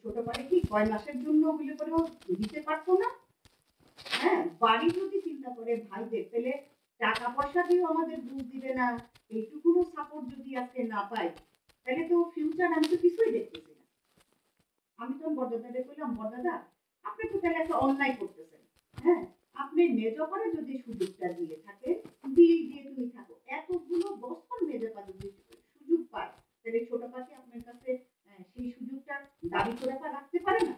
ছোট করে কি কয় মাসের জন্য ওগুলো করেও দিতে পারতো না? হ্যাঁ, বাড়ি যদি চিন্তা করে ভাইদের তাহলে টাকা পয়সা দিয়েও আমাদের বুঝ দিবে না। এইটুকুনো সাপোর্ট যদি আজকে না পাই, তাহলে তো ফিউচার আমি তো কিছুই দেখতেছি না। আমি তখন বড়দাদাকে কইলাম, বড়দাদা আপনি তো তাহলে একটা অন্যায় করতেছেন। হ্যাঁ, আপনি মেজো করে যদি সুযোগটা দিয়ে থাকে, দিয়ে দিয়ে তুমি থাকো। এতগুলো বছর মেজো পা যদি সুযোগ পায়, তাহলে ছোট পাখি আপনার কাছে সেই সুযোগটা দাবি করে রাখতে পারে না?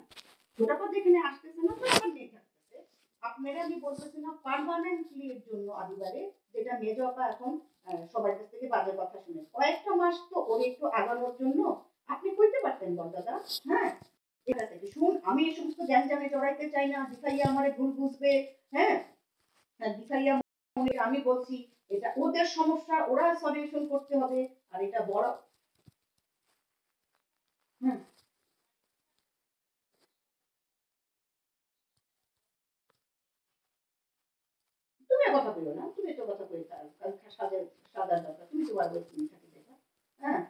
ছোট পা যেখানে আসতেছে না, ছোট পা নিয়ে থাকতেছে। আপনারা আমি বলতেছি না পার্মানেন্টলি এর জন্য আদিবারে, যেটা মেজো আপা এখন সবার কাছ থেকে বাজে কথা শুনে কয়েকটা মাস তো ওর একটু আগানোর জন্য আপনি কইতে পারতেন বড়দাদা। হ্যাঁ, এটা থেকে শুন, আমি এই সমস্ত গ্যাঞ্জামে জড়াইতে চাই না, দিখাইয়া আমারে ভুল বুঝবে। হ্যাঁ, দিখাইয়া আমি বলছি এটা ওদের সমস্যা, ওরা সলিউশন করতে হবে। আর এটা বড় হুম, তুমি কথা বলো না, তুমি তো কথা কই সাজার সাজার দরকার, তুমি তো বারবার তুমি থাকি দেখা। হ্যাঁ,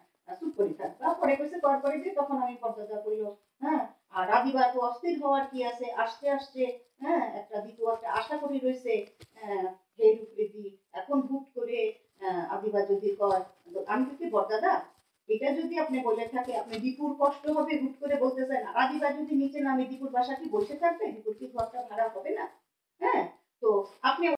চুপ করে থাকবা। পরে কইছে কর করে যে তখন আমি পর্দাদা কইল। হ্যাঁ, আর রাধিবা তো অস্থির হওয়ার কি আছে, আসতে আসতে হ্যাঁ একটা দ্বিতীয় একটা আশা করি রয়েছে। হের উপরে দি এখন হুট করে আদিবা যদি কয়, আমি তো কি বড়দাদা, এটা যদি আপনি বলে থাকে আপনি দীপুর কষ্ট হবে হুট করে বলতেছেন, আদিবা যদি নিচে নামে দীপুর বাসা কি বসে থাকবে, দীপুর কি ঘরটা ভাড়া হবে না? হ্যাঁ, তো আপনি